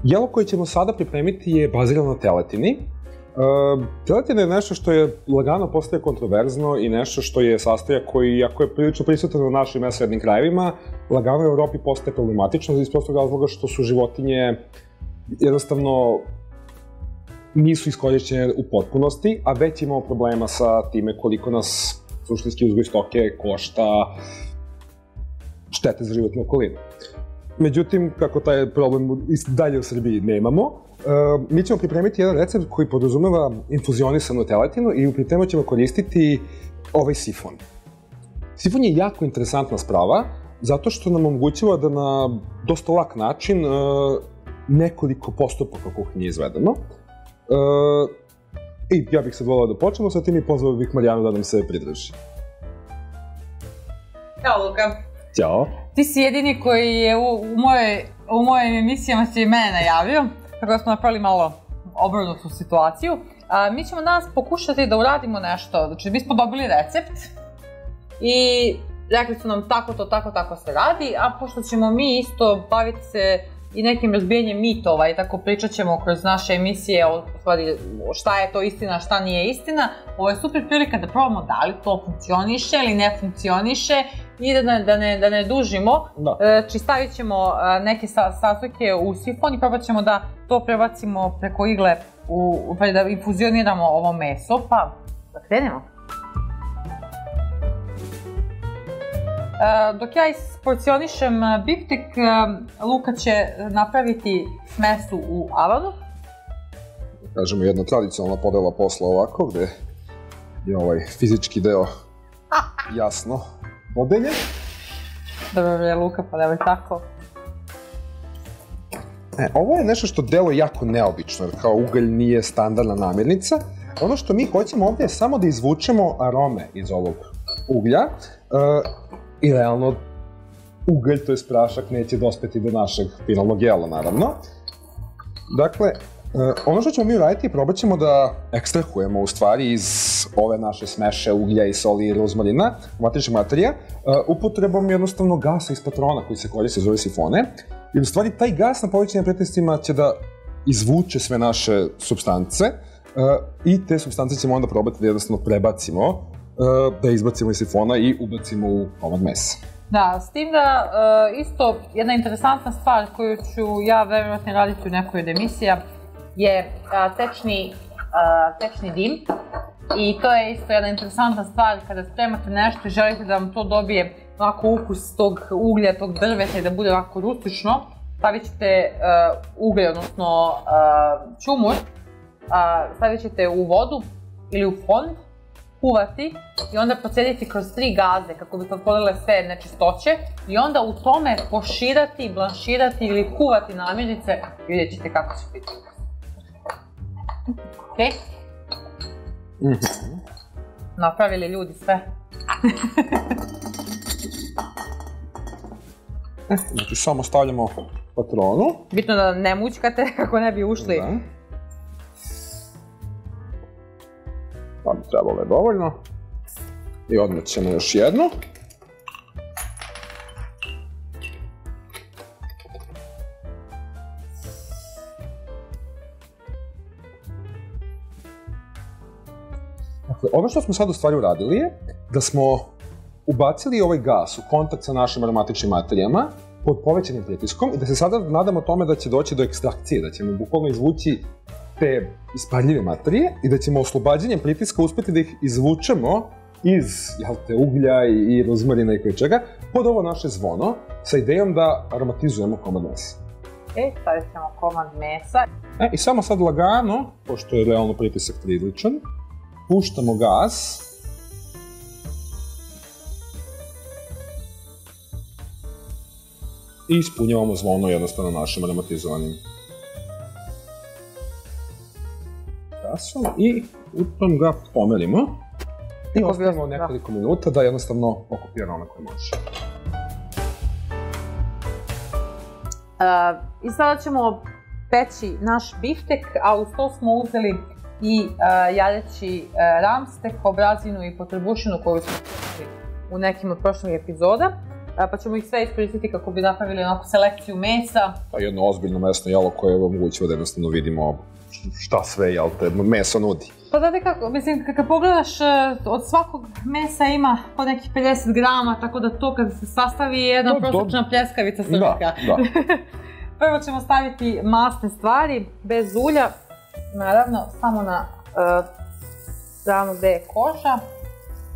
Jelo koje ćemo sada pripremiti je bazirano na teletini. Teletina je nešto što je lagano postaje kontroverzno i nešto što je sastojak koji, ako je prilično prisutan u našim mesrednim krajevima, lagano u Evropi postaje problematično iz prostog razloga što su životinje jednostavno nisu iskorišćene u potpunosti, a već imamo problema sa time koliko nas suštinski uzgoj stoke košta štete za životnu okolinu. Međutim, kako taj problem dalje u Srbiji nemamo, mi ćemo pripremiti jedan recept koji podrazumeva infuzionisanu teletinu i u pripremu ćemo koristiti ovaj sifon. Sifon je jako interesantna sprava, zato što nam omogućava da na dosta lak način nekoliko postupaka kuhinje izvedemo. I ja bih sad volao da počnemo sa tim i pozvao bih Marijanu da nam se pridruži. Ćao, Luka. Ćao. Ti si jedini koji je u mojim emisijama si mene najavio, tako da smo napravili malo obrnutu situaciju. Mi ćemo danas pokušati da uradimo nešto, znači mi smo dobili recept i rekli su nam tako se radi, a pošto ćemo mi isto baviti se i nekim razbijanjem mitova i tako pričat ćemo kroz naše emisije o šta je to istina, šta nije istina. Ovo je super prilika da probamo da li to funkcioniše ili ne funkcioniše i da ne dužimo. Znači stavit ćemo neke sastojke u sifon i probat ćemo da to prebacimo preko igle, da infuzioniramo ovo meso, pa da krenemo. Dok ja isporcionišem biftek, Luka će napraviti smesu u avanu. Kažemo jedna tradicionalna podela posla ovako, gde je ovaj fizički deo jasno podeljen. Dobro je, Luka, pa nemoj tako. Ovo je nešto što deluje jako neobično, jer kao ugalj nije standardna namirnica. Ono što mi hoćemo ovdje je samo da izvučemo arome iz ovog uglja. I realno, ugalj, to je prašak, neće dospeti do našeg finalnog jela, naravno. Dakle, ono što ćemo mi uraditi je probat ćemo da ekstrahujemo u stvari iz ove naše smeše uglja i soli i rozmarina, matrične materije, upotrebom jednostavno gasa iz patrona koji se koristi za ove sifone. Jer u stvari taj gas na povećanim pretestima će da izvuče sve naše supstance i te supstance ćemo onda probati da jednostavno prebacimo, da izbacimo iz sifona i ubacimo u komad mesa. Da, s tim da isto jedna interesantna stvar koju ću ja verovatno raditi u nekoj od emisija je tečni dim. I to je isto jedna interesantna stvar kada spremate nešto i želite da vam to dobije ovako ukus tog uglja, tog drveta i da bude ovako rustično. Stavit ćete ugalj, odnosno čumur, stavit ćete u vodu ili u fond, kuvati i onda procediti kroz 3 gaze kako bi otklonile sve nečistoće i onda u tome poširati, blanširati ili kuvati namirnice i vidjet ćete kako će biti. Okej? Napravili ljudi sve. Znači samo stavljamo patronu. Bitno da ne mućkate kako ne bi ušli. Pa bi trebalo je dovoljno. I odmet ćemo još jednu. Dakle, ono što smo sad u stvari uradili je da smo ubacili ovaj gas u kontakt sa našim aromatičnim materijama pod povećanim pritiskom i da se sada nadamo tome da će doći do ekstrakcije, da ćemo bukvalno izvući te isparljive materije i da ćemo oslobađanjem pritiska uspeti da ih izvučemo iz uglja i rozmarina i koje čega pod ovo naše zvono sa idejom da aromatizujemo komad mesa. Stavit ćemo komad mesa. I samo sad lagano, pošto je realno pritisak priličan, puštamo gas i ispunjavamo zvono jednostavno našim aromatizovanim gasom i u tom ga pomerimo i ostavimo nekoliko minuta da jednostavno okupi aroma koji može. I sada ćemo peći naš biftek, a uz to smo uzeli i jadeći ramstek, obrazinu i potrebušinu koju smo pečili u nekim od prošlih epizoda. pa ćemo ih sve iskoristiti kako bi napravili onako selekciju mesa. Jedno ozbiljno mesno jelo koje je omogućivo da jednostavno vidimo šta sve, jel te, meso nudi. Pa znate kako, mislim, kad pogledaš, od svakog mesa ima po nekih 50 grama, tako da to kad se sastavi je jedna prosječna pljeskavica srpska. Da. Prvo ćemo staviti masne stvari, bez ulja, naravno, samo na stranu gde je koža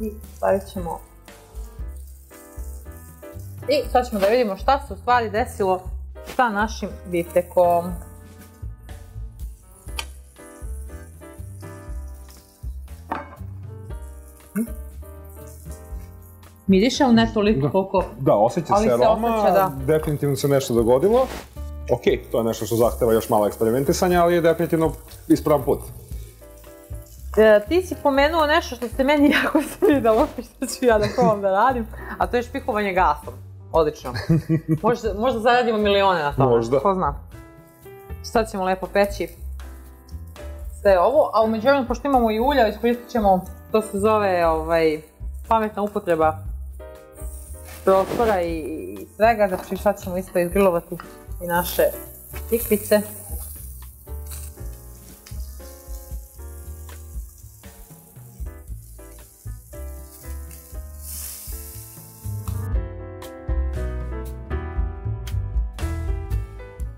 i stavit ćemo. I sad ćemo da vidimo šta se u stvari desilo sa našim biftekom. Miriše, ali ne toliko koliko... Da, osjeća se aroma, definitivno se nešto dogodilo. Ok, to je nešto što zahteva još malo eksperimentisanja, ali je definitivno ispravan put. Ti si pomenuo nešto što se meni jako svidalo, što ću ja da probam da radim, a to je špihovanje gasom. Odlično. Možda zaradimo milione na tome. Možda. Ko zna. Sad ćemo lepo peći sve ovo, a umeđu vremenu, pošto imamo i ulja, iskoristit ćemo, to se zove pametna upotreba prostora i svega, znači sad ćemo isto izgrilovati i naše tikvice.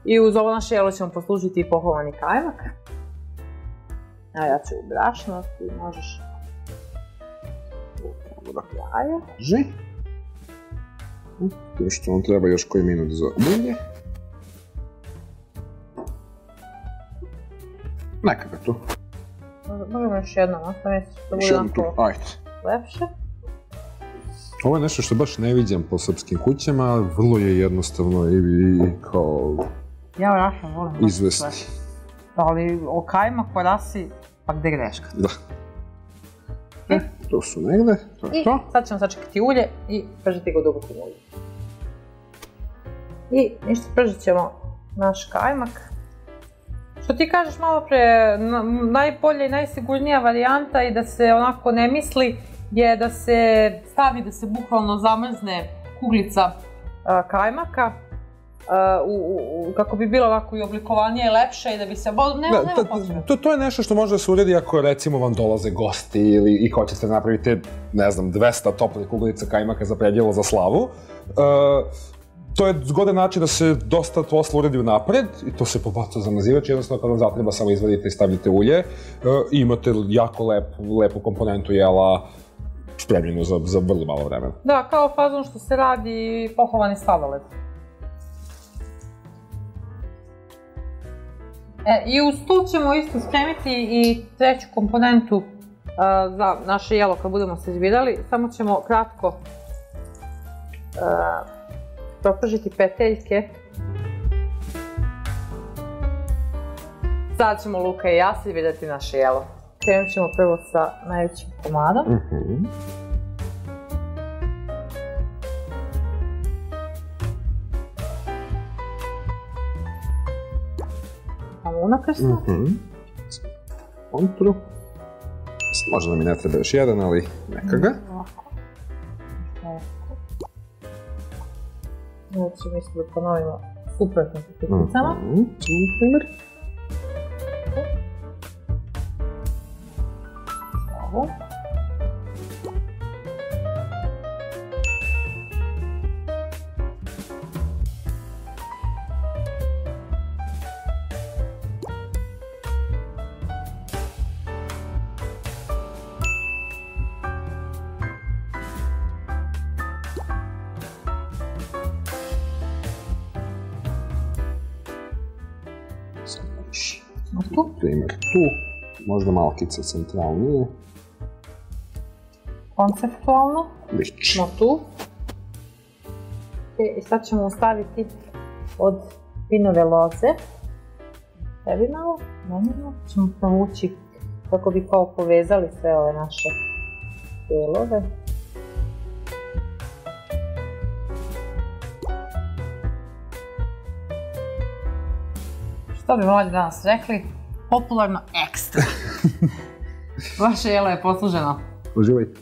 I uz ovo naše jelo ćemo poslužiti i pohovani kajmak. Evo ja ću brašno, ti možeš jaja. Može. Što vam treba još koji minut za ulje. Neka ga tu. Možemo još jednom ostaviti, da bude onako lepše. Ovo je nešto što baš ne viđam po srpskim kućama, vrlo je jednostavno i kao... Ja brašno volim izvesti. Ali o kajmaku rasi, pa gde greška? Da. To su negde, to je to. I sad ćemo sačekati ulje i pržiti ga u dubokom ulju. I ništa, pržit ćemo naš kajmak. Što ti kažeš malo pre, najbolja i najsigurnija varijanta i da se onako ne misli je da se stavi, da se bukvalno zamrzne kuglica kajmaka kako bi bilo ovako i oblikovanije i lepše i da bi se... Nema potrebe. To je nešto što može da se uredi ako recimo vam dolaze gosti i hoćete napraviti, ne znam, 200 toplih kuglica kajmaka za predjelo za slavu. To je zgodan način da se dosta posla uredi unapred i to se pobaca za mazivač, jednostavno kad vam zatreba samo izvadite i stavite ulje i imate jako lepu komponentu jela spremljenu za vrlo malo vremena. Da, kao fazon što se radi pohovani sladoled. I uz tu ćemo isto spremiti i treću komponentu za naše jelo kad budemo se izbirali. Samo ćemo kratko propržiti peteljke. Sad ćemo Luka i ja se vidjeti naše jelo. Krenut ćemo prvo sa najvećim komadom. Samo unakrsno. Kontru. Možda nam i ne treba još jedan, ali neka ga. Ovo ćemo isto da ponovimo suprotno sa tikvicama. Ovo. Primer tu, možda malo kice centralnije. Konceptualno. Lično. Tu. I sad ćemo ostaviti od vinove loze. Tebi malo, namjerno. Ćemo provući kako bi kao povezali sve ove naše dijelove. Što bi ovdje danas rekli? Popularno ekstra. Vaše jelo je posluženo. Uživajte.